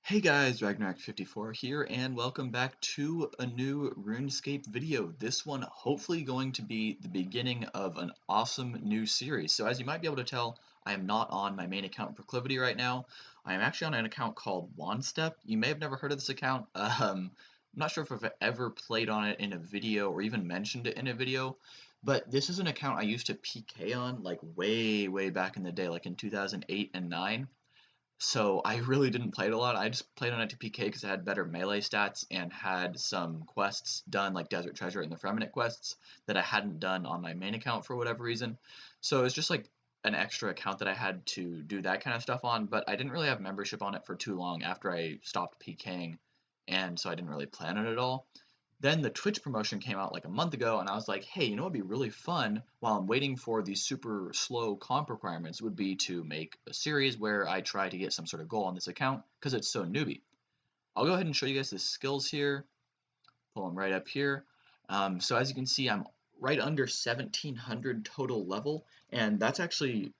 Hey guys, Ragnarok54 here, and welcome back to a new RuneScape video. This one hopefully going to be the beginning of an awesome new series. So as you might be able to tell, I am not on my main account Proclivity right now. I am actually on an account called OneStep. You may have never heard of this account. I'm not sure if I've ever played on it in a video or even mentioned it in a video, but this is an account I used to PK on like way back in the day, like in 2008 and 9. So I really didn't play it a lot. I just played on it to PK because it had better melee stats and had some quests done like Desert Treasure and the framerate quests that I hadn't done on my main account for whatever reason. So it's just like an extra account that I had to do that kind of stuff on, but I didn't really have membership on it for too long after I stopped PKing, and so I didn't really plan it at all. Then the Twitch promotion came out like a month ago, and I was like, hey, you know what would be really fun while I'm waiting for these super slow comp requirements would be to make a series where I try to get some sort of goal on this account because it's so newbie. I'll go ahead and show you guys the skills here, pull them right up here. So as you can see, I'm right under 1700 total level, and that's actually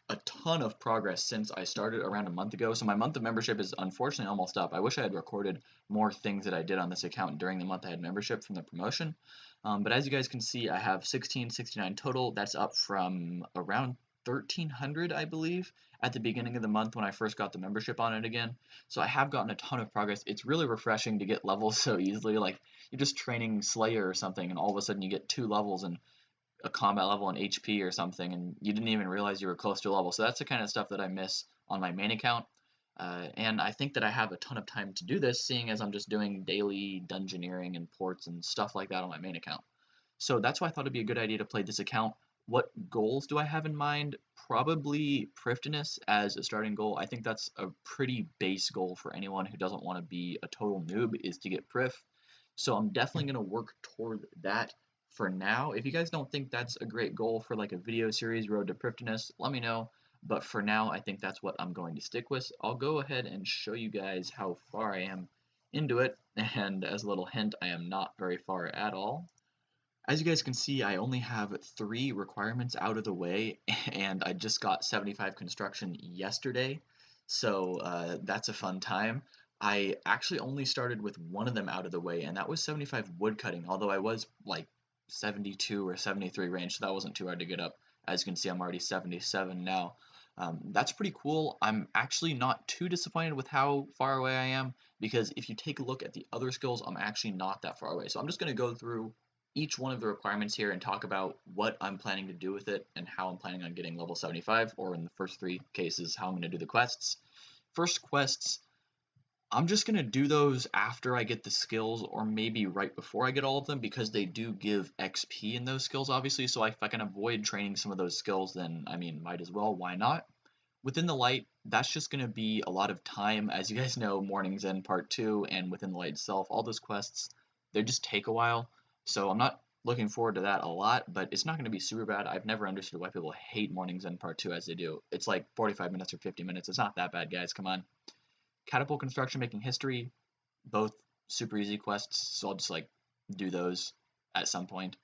a ton of progress since I started around a month ago. So my month of membership is unfortunately almost up. I wish I had recorded more things that I did on this account during the month I had membership from the promotion. But as you guys can see, I have 1669 total. That's up from around 1300, I believe, at the beginning of the month when I first got the membership on it again. So I have gotten a ton of progress. It's really refreshing to get levels so easily. Like you're just training Slayer or something, and all of a sudden you get 2 levels and a combat level in HP or something, and you didn't even realize you were close to a level. So that's the kind of stuff that I miss on my main account. And I think that I have a ton of time to do this, seeing as I'm just doing daily dungeoneering and ports and stuff like that on my main account. So that's why I thought it'd be a good idea to play this account. What goals do I have in mind? Probably Prifddinas as a starting goal. I think that's a pretty base goal for anyone who doesn't want to be a total noob, is to get Prif. So I'm definitely going to work toward that for now. If you guys don't think that's a great goal for like a video series, Road to Prifddinas, let me know. But for now, I think that's what I'm going to stick with. I'll go ahead and show you guys how far I am into it. And as a little hint, I am not very far at all. As you guys can see, I only have 3 requirements out of the way, and I just got 75 construction yesterday, so that's a fun time. I actually only started with one of them out of the way, and that was 75 wood cutting, although I was like 72 or 73 range, so that wasn't too hard to get up. As you can see, I'm already 77 now. That's pretty cool. I'm actually not too disappointed with how far away I am, because if you take a look at the other skills, I'm actually not that far away. So I'm just going to go through each one of the requirements here and talk about what I'm planning to do with it and how I'm planning on getting level 75, or in the first 3 cases, how I'm going to do the quests. First quests, I'm just going to do those after I get the skills, or maybe right before I get all of them, because they do give XP in those skills, obviously, so if I can avoid training some of those skills, then, I mean, might as well, why not? Within the Light, that's just going to be a lot of time. As you guys know, Morning's End Part 2 and Within the Light itself, all those quests, they just take a while. So I'm not looking forward to that a lot, but it's not going to be super bad. I've never understood why people hate Morning's End Part 2 as they do. It's like 45 minutes or 50 minutes. It's not that bad, guys. Come on. Catapult Construction, Making History, both super easy quests, so I'll just like do those at some point.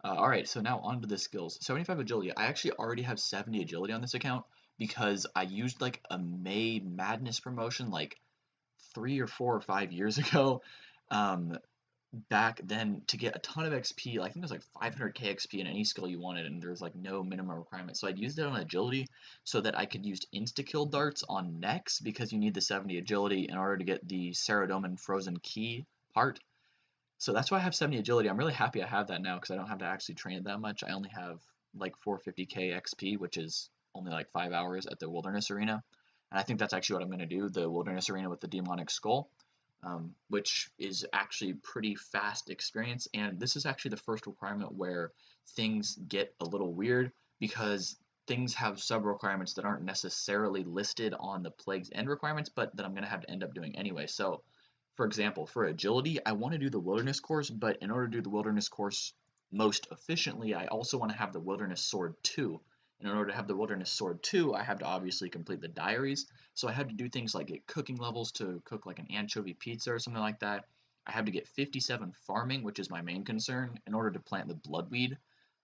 Alright, so now on to the skills. 75 agility. I actually already have 70 agility on this account because I used like a May Madness promotion like 3 or 4 or 5 years ago. Back then to get a ton of XP. I think it was like 500k XP in any skill you wanted, and there's like no minimum requirement. So I'd used it on agility so that I could use insta-kill darts on necks, because you need the 70 agility in order to get the Saradomin Frozen Key part. So that's why I have 70 agility. I'm really happy I have that now because I don't have to actually train it that much. I only have like 450k XP, which is only like 5 hours at the Wilderness Arena. And I think that's actually what I'm going to do, the Wilderness Arena with the Demonic Skull. Which is actually pretty fast experience, and this is actually the first requirement where things get a little weird, because things have sub requirements that aren't necessarily listed on the Plague's End requirements, but that I'm going to have to end up doing anyway. So for example, for agility, I want to do the Wilderness course, but in order to do the Wilderness course most efficiently, I also want to have the Wilderness Sword 2. And in order to have the Wilderness Sword 2, I have to obviously complete the diaries. So I have to do things like get cooking levels to cook like an anchovy pizza or something like that. I have to get 57 farming, which is my main concern, in order to plant the bloodweed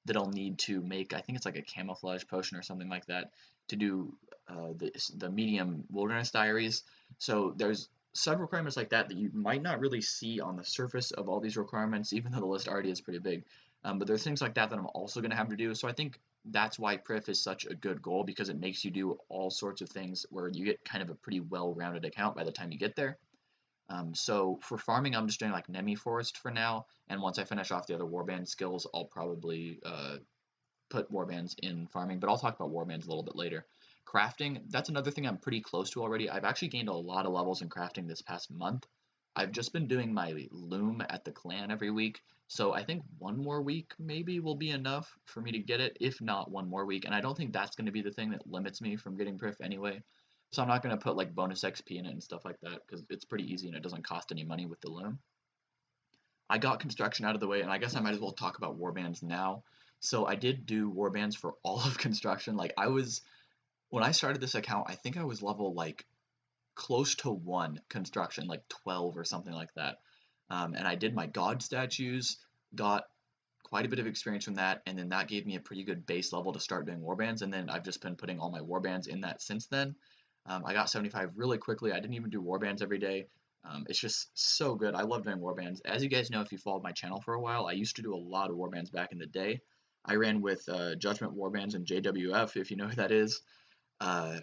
that I'll need to make, I think it's like a camouflage potion or something like that, to do the medium wilderness diaries. So there's sub requirements like that that you might not really see on the surface of all these requirements, even though the list already is pretty big. But there's things like that that I'm also going to have to do. So I think that's why Prif is such a good goal, because it makes you do all sorts of things where you get kind of a pretty well-rounded account by the time you get there. So for farming, I'm just doing like Nemi Forest for now, and once I finish off the other warband skills, I'll probably put warbands in farming, but I'll talk about warbands a little bit later. Crafting, that's another thing I'm pretty close to already. I've actually gained a lot of levels in crafting this past month. I've just been doing my loom at the clan every week, so I think one more week maybe will be enough for me to get it, if not one more week, and I don't think that's going to be the thing that limits me from getting Prif anyway. So I'm not going to put like bonus XP in it and stuff like that, because it's pretty easy and it doesn't cost any money with the loom. I got construction out of the way, and I guess I might as well talk about warbands now. So I did do warbands for all of construction. Like when I started this account, I think I was level like close to 1 construction, like 12 or something like that. And I did my god statues, got quite a bit of experience from that, and then that gave me a pretty good base level to start doing warbands, and then I've just been putting all my warbands in that since then. I got 75 really quickly. I didn't even do warbands every day. It's just so good. I love doing warbands. As you guys know, if you followed my channel for a while, I used to do a lot of warbands back in the day. I ran with Judgment Warbands and JWF, if you know who that is. Uh,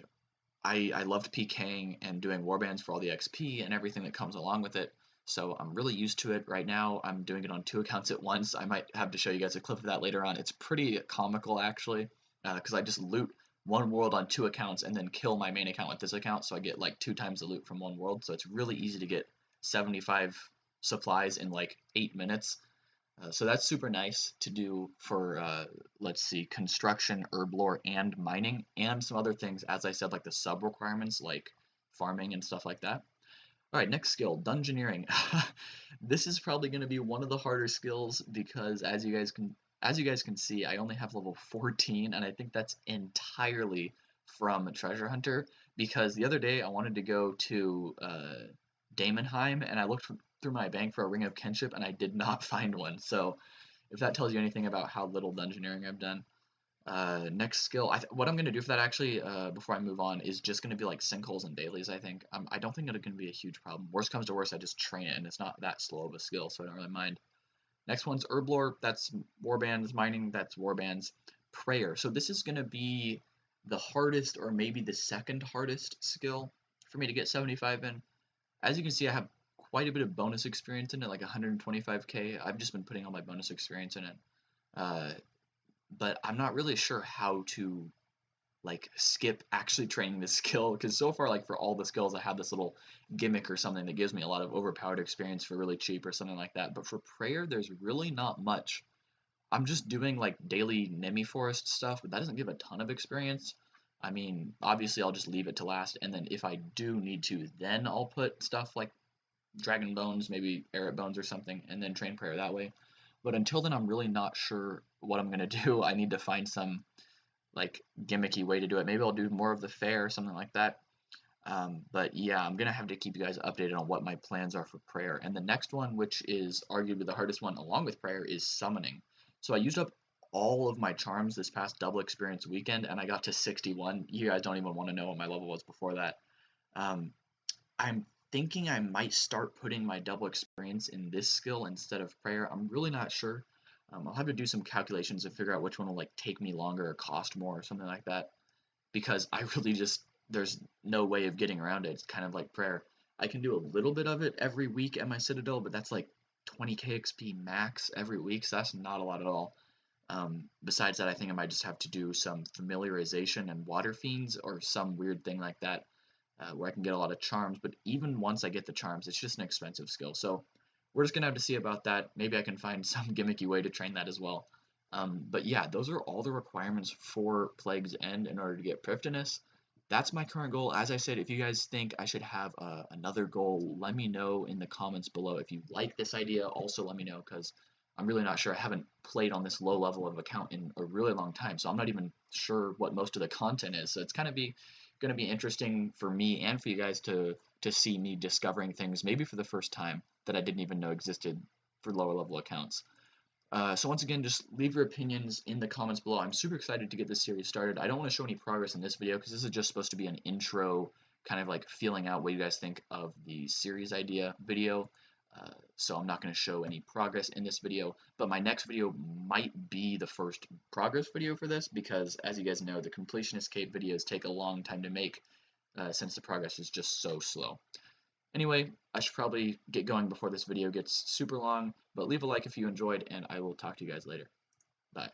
I loved PKing and doing warbands for all the XP and everything that comes along with it. So I'm really used to it right now. I'm doing it on 2 accounts at once. I might have to show you guys a clip of that later on. It's pretty comical actually, because I just loot one world on 2 accounts and then kill my main account with this account, so I get like 2 times the loot from one world. So it's really easy to get 75 supplies in like 8 minutes. So that's super nice to do for, let's see, construction, herb lore, and mining, and some other things, as I said, like the sub requirements, like farming and stuff like that. All right, next skill, dungeoneering. This is probably going to be one of the harder skills because, as you guys can see, I only have level 14, and I think that's entirely from Treasure Hunter. Because the other day I wanted to go to Daemonheim, and I looked through my bank for a Ring of Kinship, and I did not find one. So if that tells you anything about how little dungeoneering I've done. Next skill, what I'm going to do for that actually, before I move on, is just going to be like sinkholes and dailies, I think. I don't think it's going to be a huge problem. Worst comes to worst, I just train it, and it's not that slow of a skill, so I don't really mind. Next one's herblore, that's warbands. Mining, that's warbands. Prayer, so this is going to be the hardest, or maybe the second hardest skill for me to get 75 in. As you can see, I have quite a bit of bonus experience in it, like 125k. I've just been putting all my bonus experience in it. Uh, but I'm not really sure how to like skip actually training this skill, because so far, like for all the skills, I have this little gimmick or something that gives me a lot of overpowered experience for really cheap or something like that. But for prayer, there's really not much. I'm just doing like daily Nemi Forest stuff, but that doesn't give a ton of experience. I mean, obviously I'll just leave it to last, and then if I do need to, then I'll put stuff like Dragon Bones, maybe Arid Bones or something, and then train prayer that way. But until then, I'm really not sure what I'm gonna do. I need to find some like gimmicky way to do it. Maybe I'll do more of the fair or something like that. But yeah, I'm gonna have to keep you guys updated on what my plans are for prayer. And the next one, which is arguably the hardest one along with prayer, is summoning. So I used up all of my charms this past double experience weekend, and I got to 61. You guys don't even want to know what my level was before that. Um, I'm thinking I might start putting my double experience in this skill instead of prayer. I'm really not sure. I'll have to do some calculations and figure out which one will like take me longer or cost more or something like that. Because I really just there's no way of getting around it. It's kind of like prayer. I can do a little bit of it every week at my Citadel, but that's like 20k XP max every week, so that's not a lot at all. Besides that, I think I might just have to do some familiarization and water fiends or some weird thing like that, where I can get a lot of charms. But even once I get the charms, it's just an expensive skill. So we're just gonna have to see about that. Maybe I can find some gimmicky way to train that as well. But yeah, those are all the requirements for Plague's End in order to get Prifddinas. That's my current goal. As I said, if you guys think I should have another goal, let me know in the comments below. If you like this idea, also let me know, because I'm really not sure. I haven't played on this low level of account in a really long time, so I'm not even sure what most of the content is. So it's kind of going to be interesting for me and for you guys to see me discovering things maybe for the first time that I didn't even know existed for lower level accounts. So once again, just leave your opinions in the comments below. I'm super excited to get this series started. I don't want to show any progress in this video because this is just supposed to be an intro, kind of like feeling out what you guys think of the series idea video. So I'm not going to show any progress in this video, but my next video might be the first progress video for this because, as you guys know, the completionist cape videos take a long time to make since the progress is just so slow. Anyway, I should probably get going before this video gets super long, but leave a like if you enjoyed, and I will talk to you guys later. Bye.